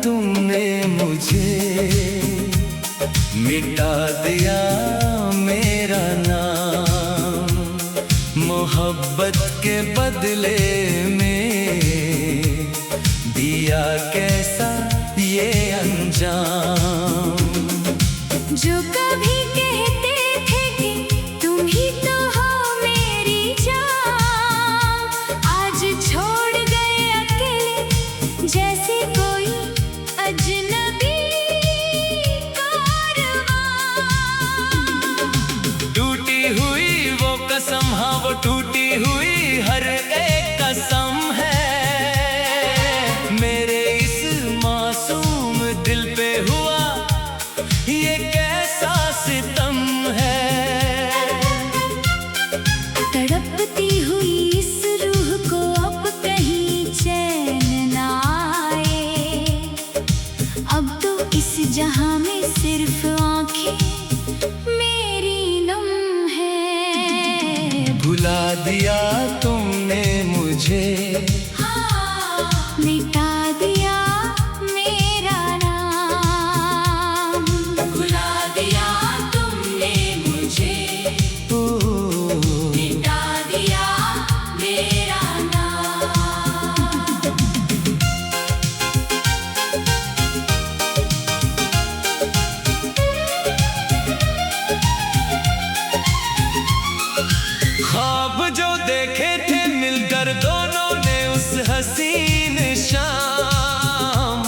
तुमने मुझे, मिटा दिया मेरा नाम। मोहब्बत के बदले में दिया कैसा ये अंजाम। जो कभी कहते थे कि तुम ही तो हो मेरी जान, आज छोड़ गए अकेले जैसे कोई अजनबी कारवां। टूटी हुई वो कसम, हाँ वो टूटी हुई हर एक कसम है। मेरे इस मासूम दिल पे हुआ ये कैसा सितम है। तड़पती हुई इस रूह को अब कहीं चैन ना आए। अब तो इस जहां में सिर्फ आंखें मेरी नम है। भुला दिया तुमने मुझे, मिटा दिया मेरा नाम। भुला दिया तुमने मुझे, मिटा दिया मेरा नाम। ख्वाब जो देखे थे मिलकर दोनों ने उस हसीन शाम,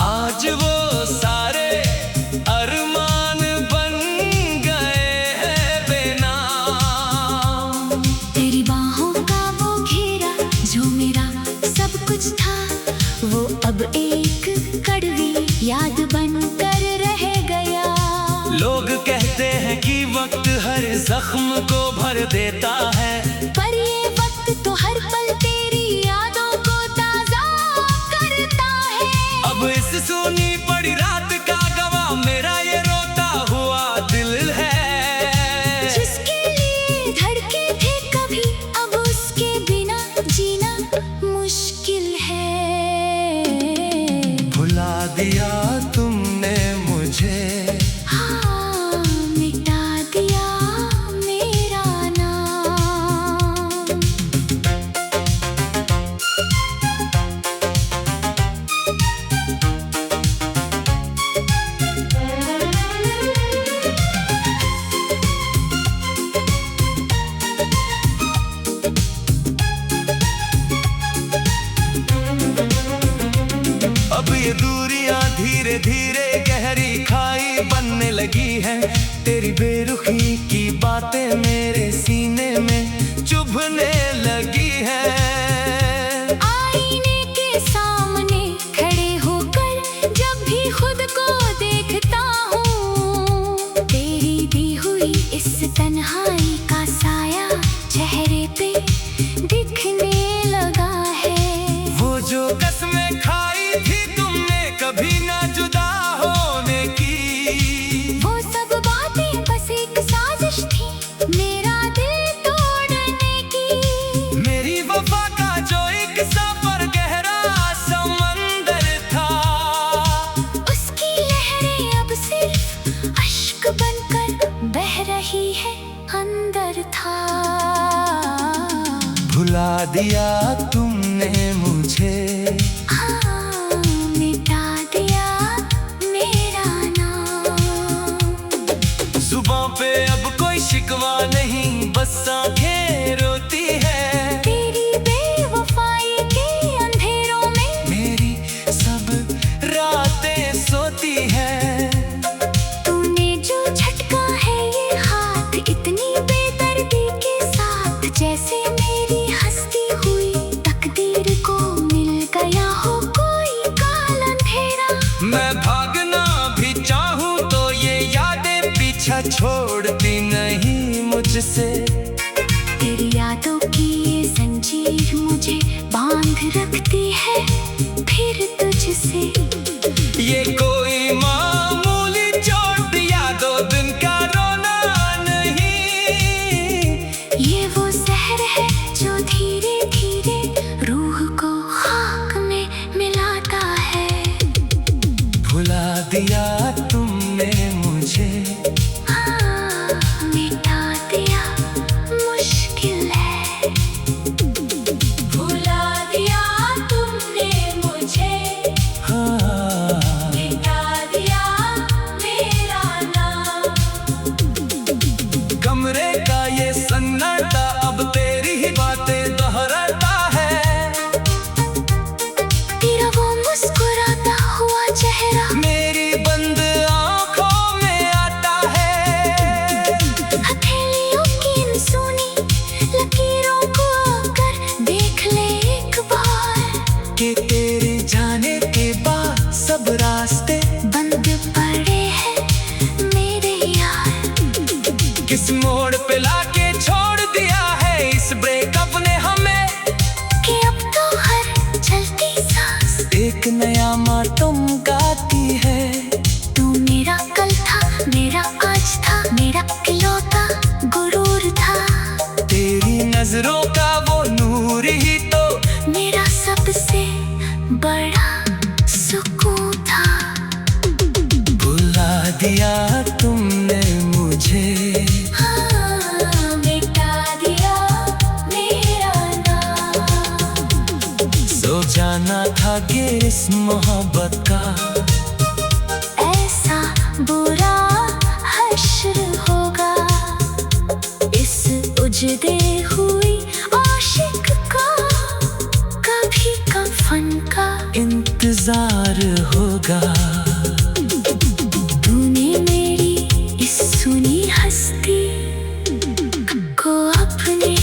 आज वो सारे अरमान बन गए हैं बेनाम। तेरी बाहों का वो घेरा जो मेरा सब कुछ था, वो अब एक कड़वी याद बनकर रह गया। लोग कहते हैं कि वक्त हर जख्म को भर देता है, पर ये वक्त तो हर पल तेरी यादों को ताजा करता है। अब इस सोनी पड़ी रात का गवाह मेरा ये रोता हुआ दिल है। जिसके लिए धड़के थे कभी, अब उसके बिना जीना मुश्किल है। भुला दिया तुमने मुझे, मिटा दिया मेरा नाम। अब ये दूरियां धीरे धीरे गहरी खाई बनने लगी है। तेरी बेरुखी की बातें मेरे सीने में चुभने लगी है। आईने के सामने खड़े होकर जब भी खुद को देखता हूँ, तेरी दी हुई इस तन्हाई का साया चेहरे पे दिखने लगा है। वो जो कसमें खाई थी तुमने कभी ना जुदा होने की, वो सब बातें बस एक साजिश थी मेरा दिल तोड़ने की। मेरी वफा का जो एक सफर गहरा समंदर था, उसकी लहरें अब सिर्फ अश्क बनकर बह रही है अंदर था। भुला दिया तुमने मुझे, मिटा दिया मेरा नाम। जुबां पे अब कोई शिकवा नहीं, बस आंखें रोती है। तेरी बेवफाई के अंधेरों में मेरी सब रातें सोती है। तूने जो झटका है ये हाथ इतनी बेदर्दी के साथ, जैसे मेरी हंसती हुई तकदीर को मिल गया हो कोई काल अंधेरा। मैं भागना भी चाहूं तो ये यादें पीछा छोड़ती नहीं मुझसे। तेरी यादों की ये जंजीर मुझे बांध रखती है फिर तुझसे। ये कोई मामूली चोट या दो दिन का रोना नहीं, ये वो जहर है जो धीरे धीरे रूह को खाक में मिलाता है। दिया तुमने मुझे, मिटा दिया मुश्किल है। भुला दिया तुमने मुझे, मिटा दिया मेरा नाम। कमरे का ये सन्नाटा अब तेरी ही बातें दोहराता है। तेरा वो मुस्कुराता हुआ चेहरा मेरी बंद आंखों में आता है। हथेलियों की इन सूनी लकीरों को आकर देख ले एक बार, कि तेरे जाने के बाद सब रास्ते बंद पड़े हैं मेरे यार। किस मोड़ पे लाके छोड़ दिया है इस ब्रेकअप ने हमें, कि अब तो हर चलती सांस एक नया मातम गाती है। तू मेरा कल था, मेरा आज था, मेरा इकलौता गुरूर था। तेरी नजरों का वो नूर ही तो मेरा सबसे बड़ा सुकून था। भुला दिया तुमने मुझे, मिटा दिया मेरा नाम। सो जाना था कि इस मोहब्बत का ऐसा बुरा हश्र होगा, इस उजड़े हुई आशिक का कभी कफन का इंतजार होगा। तूने मेरी इस सुनी हस्ती को अपने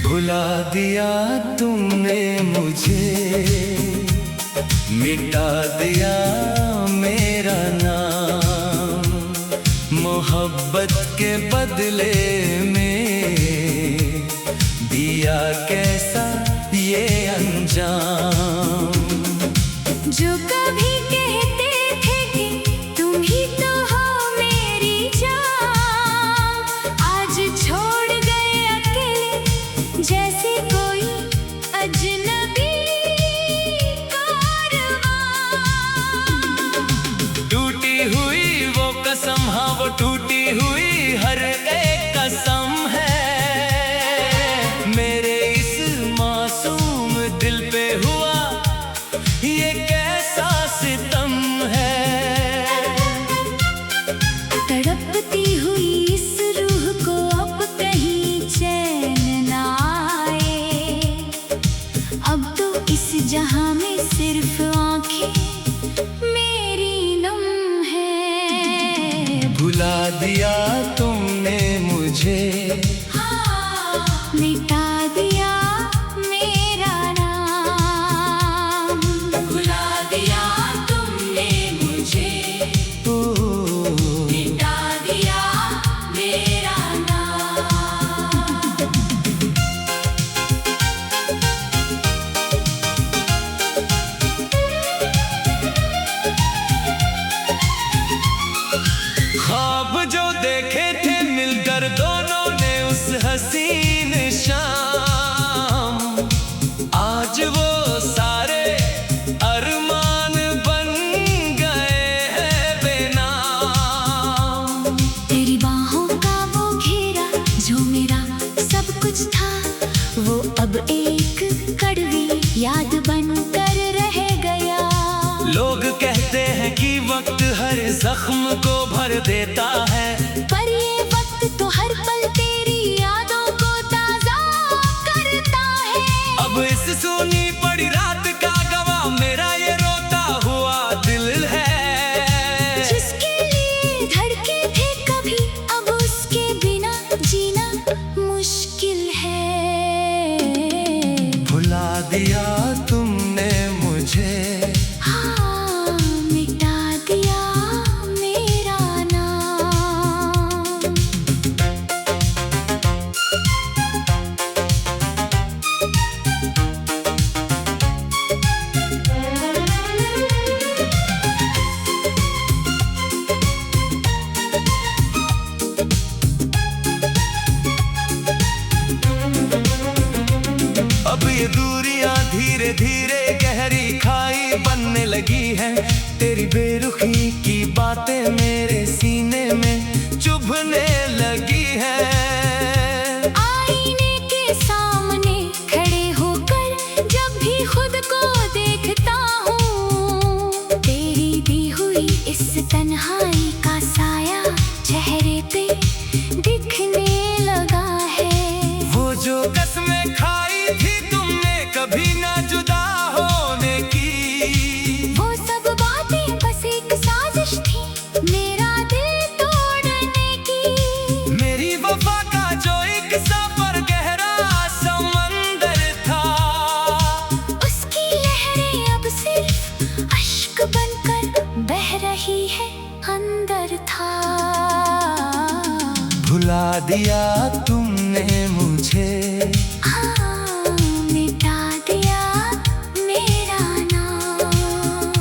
भुला दिया तुमने मुझे, मिटा दिया मेरा नाम। मोहब्बत के बदले में दिया कैसा ये अंजाम। जो कभी कहते थे कि तुम ही तो हो मेरी जान, आज छोड़ गए अकेले जैसे कोई अजनबी कारवां। टूटी हुई वो कसम, हाँ वो टूटी हुई हर एक कसम है। मेरे इस मासूम दिल पे हुआ ये कैसा सितम है। तड़पती हुई इस रूह को अब कहीं चैन ना आए। अब तो इस जहां में सिर्फ आंखें मेरी नम है। भुला दिया तुमने मुझे, मिटा दिया मेरा नाम। भुला दिया तुमने मुझे, मिटा दिया मेरा नाम। ख्वाब जो देखे थे मिलकर दोनों ने उस हसीन शाम, आज वो सारे अरमान बन गए हैं बेनाम। तेरी बाहों का वो घेरा जो मेरा सब कुछ था, वो अब एक कड़वी याद बनकर रह गया। लोग कहते हैं कि वक्त हर जख्म को भर देता है, पर ये वक्त तो हर पल तेरी यादों को ताजा करता है। अब इस सूनी पड़ी रात का गवाह मेरा ये रोता हुआ दिल है। जिसके लिए धड़के थे कभी, अब उसके बिना जीना मुश्किल है। भुला दिया तुमने मुझे, मिटा लगी है, तेरी बेरुखी की बातें मेरे सीने में चुभने लगी है। आईने के सामने खड़े होकर जब भी खुद को देखता हूँ, तेरी दी हुई इस तन्हाई का साया चेहरे पे दिखने लगा है। वो जो कसमें खाई थी तुमने कभी ना जुदा होने की, वो सब बातें बस एक साजिश थी मेरा दिल तोड़ने की। मेरी वफा का जो एक सफर गहरा समंदर था, उसकी लहरें अब सिर्फ अश्क बनकर बह रही है, अंदर था। भुला दिया तुमने मुझे, हाँ, मिटा दिया मेरा नाम।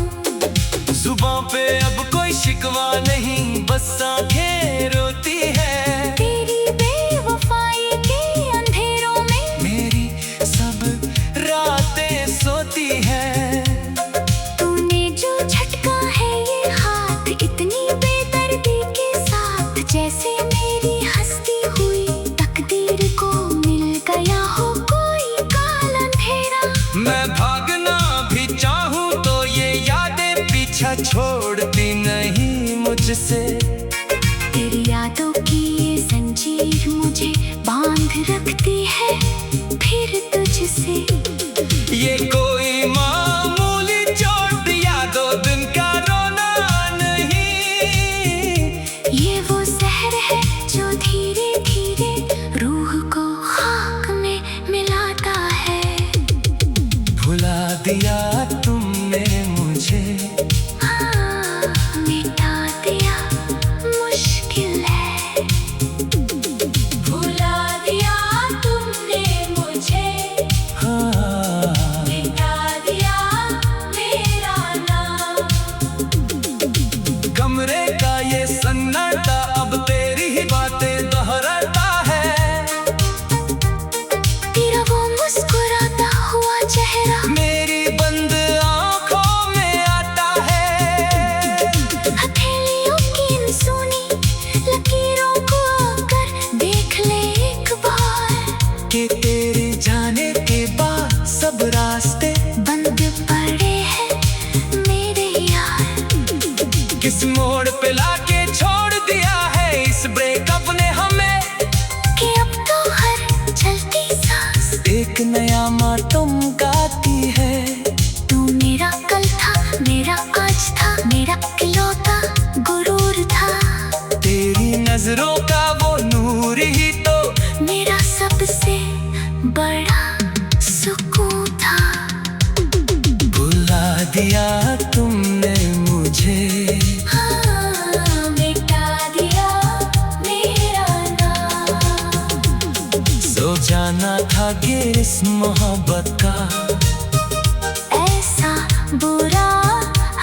जुबां पे अब कोई शिकवा नहीं, बस आंखें रोती है। तेरी बेवफाई के अंधेरों में मेरी सब रातें सोती है। तूने जो झटका है ये हाथ इतनी बेदर्दी के साथ, जैसे मेरी हंसती हुई तकदीर को मिल गया हो कोई काला अंधेरा। मैं भागना भी चाहूँ तो ये यादें पीछा छोड़ती नहीं मुझसे। तेरी यादों की ये जंजीर मुझे बांध रखती है फिर तुझसे। ये कोई मामूली चोट या 2 दिन का रोना नहीं, ये वो जहर है जो धीरे धीरे रूह को खाक में मिलाता है। भुला दिया तुमने मुझे, हाँ, मिटा दिया मुश्किल है। भुला दिया तुमने मुझे, हाँ। मिटा दिया मेरा नाम। कमरे का ये सन्नाटा अब तेरी ही बातें दोहराता है। तेरा वो मुस्कुराता हुआ चेहरा मेरी बंद आंखों में आता है। हथेलियों की इन सूनी लकीरों को आकर देख ले एक बार, कि तेरे जाने के बाद सब रास्ते बंद पड़े हैं मेरे यार। किस मोड़ पे लाके छोड़ दिया है इस ब्रेकअप ने हमें, कि अब तो हर चलती सांस एक नया मातम गाती है। तू मेरा कल था, मेरा आज था, मेरा इकलौता गुरूर था। तेरी नजरों का वो नूर ही तो मेरा सबसे बड़ा सुकून था। भुला दिया तुमने मुझे, हाँ, मिटा दिया मेरा नाम। सो जाना था गिर इस मोहब्बत का, ऐसा बुरा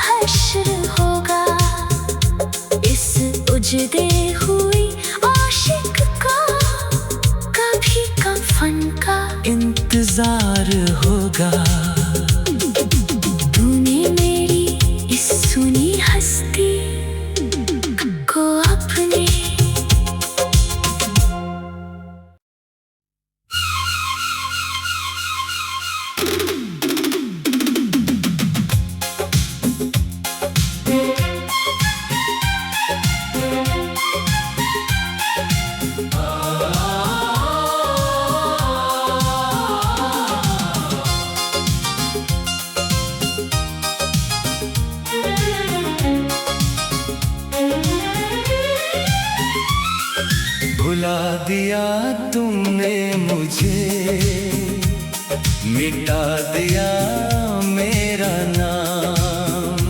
हश्र होगा इस उजड़े हुई आशिक का, कभी कफन का इंतजार होगा। तूने मेरी इस सुनी हस्ती को अपने भुला दिया तुमने मुझे, मिटा दिया मेरा नाम।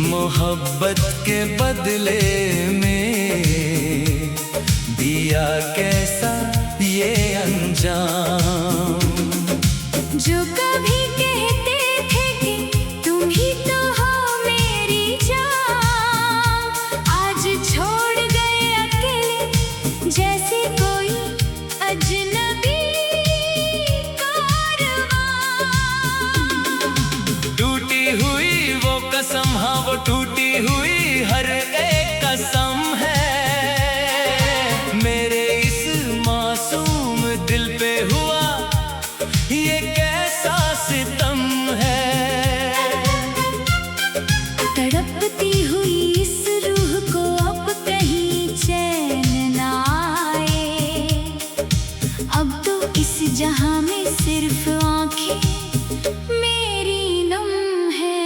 मोहब्बत के बदले में दिया कैसा ये अंजाम। जो कभी कहते थे कि तुम ही तो हो मेरी जान, आज छोड़ गए अकेले जैसे कोई अजनबी कारवां। कसम, हाँ वो टूटी हुई हर एक कसम है। मेरे इस मासूम दिल पे हुआ ये कैसा सितम है। तड़पती हुई इस रूह को अब कहीं चैन ना आए। अब तो इस जहां में सिर्फ आंखें मेरी नम है।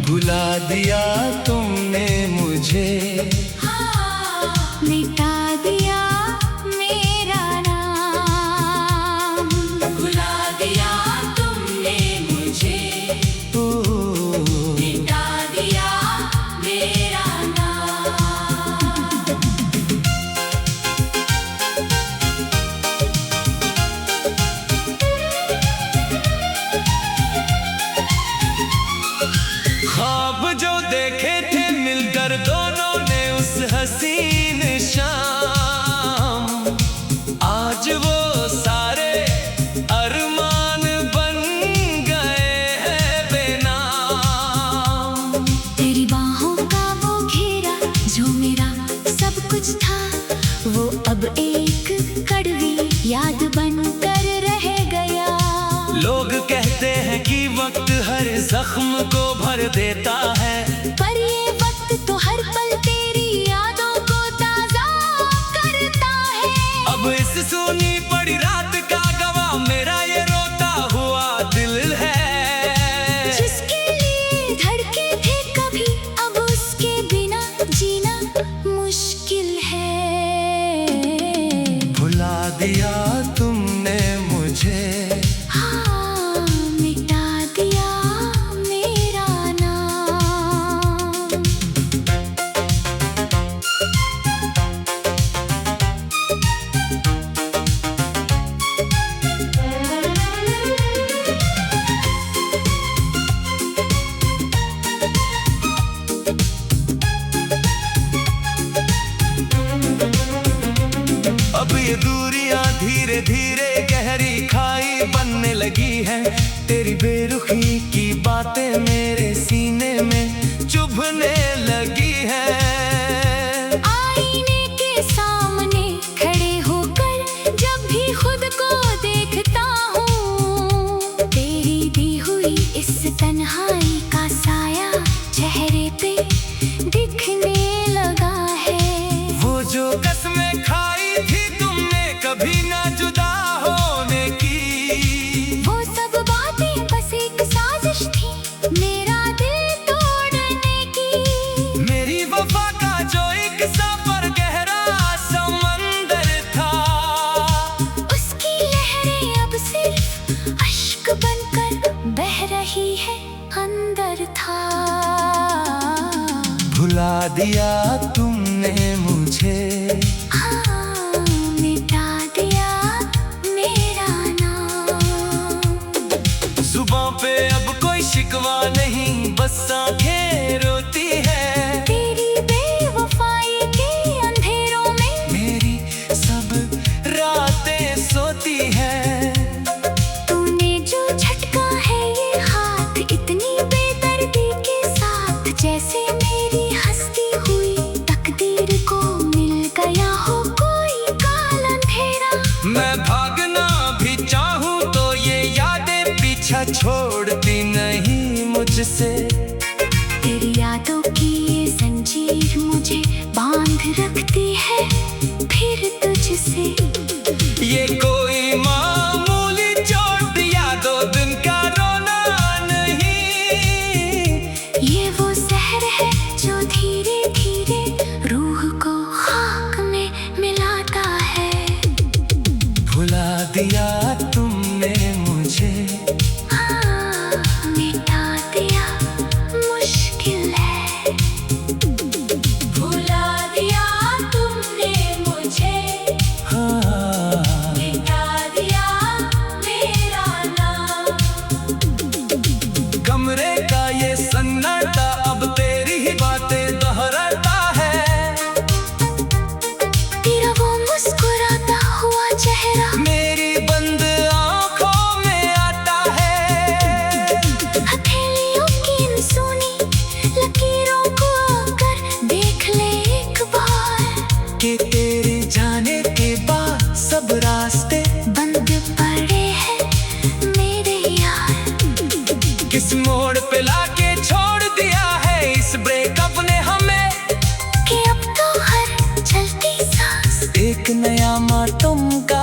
भुला दिया तुमने मुझे, मिटा दिया मेरा नाम। भुला दिया तुमने मुझे, मिटा दिया मेरा नाम। ख्वाब जो देखे थे मिलकर दोनों ने उस हसीन शाम, आज वो सारे अरमान बन गए हैं बेनाम। तेरी बाहों का वो घेरा जो मेरा सब कुछ था, वो अब एक कड़वी याद बनकर रह गया। लोग कहते हैं कि वक्त हर जख्म को भर देता है, पर ये वक्त तो हर पल तेरी यादों को ताजा करता है। अब इस सूनी पड़ी रात का गवाह मेरा ये रोता हुआ दिल है। जिसके लिए धड़के थे कभी, अब उसके बिना जीना मुश्किल है। भुला दिया तुमने मुझे, मिटा दिया मेरा नाम। अब ये दूरियां धीरे धीरे गहरी खाई बनने लगी हैं। तेरी बेरुखी की बातें मेरे सीने में चुभने लगी हैं। आईने के सामने खड़े होकर जब भी खुद को देखता हूँ, तेरी दी हुई इस तन्हाई का साया चेहरे पे दिखने लगा है। वो जो कसमें खाई थी तुमने कभी ना जुदा होने की, वो सब बातें बस एक साजिश थी मेरा दिल तोड़ने की। मेरी वफा का जो एक सफर गहरा समंदर था, उसकी लहरें अब सिर्फ अश्क बनकर बह रही है अंदर था। भुला दिया तुमने मुझे, मिटा दिया मेरा नाम। जुबां पे अब कोई शिकवा नहीं, बस आंखें रोती है। तेरी बेवफाई के अंधेरों में मेरी सब रातें सोती हैं। तूने जो झटका है ये हाथ इतनी बेदर्दी के साथ, जैसे मेरी हंसती हुई तकदीर को मिल गया हो कोई काल अंधेरा। मैं भागना भी चाहूं तो ये यादें पीछा छोड़ती नहीं मुझसे। तेरी यादों की ये जंजीर मुझे बांध रखती है फिर तुझसे। ये कोई मामूली चोट या 2 दिन का रोना नहीं, ये वो जहर है जो धीरे धीरे रूह को खाक में मिलाता है। भुला दिया तुमने मुझे, मिटा दिया मुश्किल है। भुला दिया तुमने मुझे, हाँ मिटा एक नया मातम का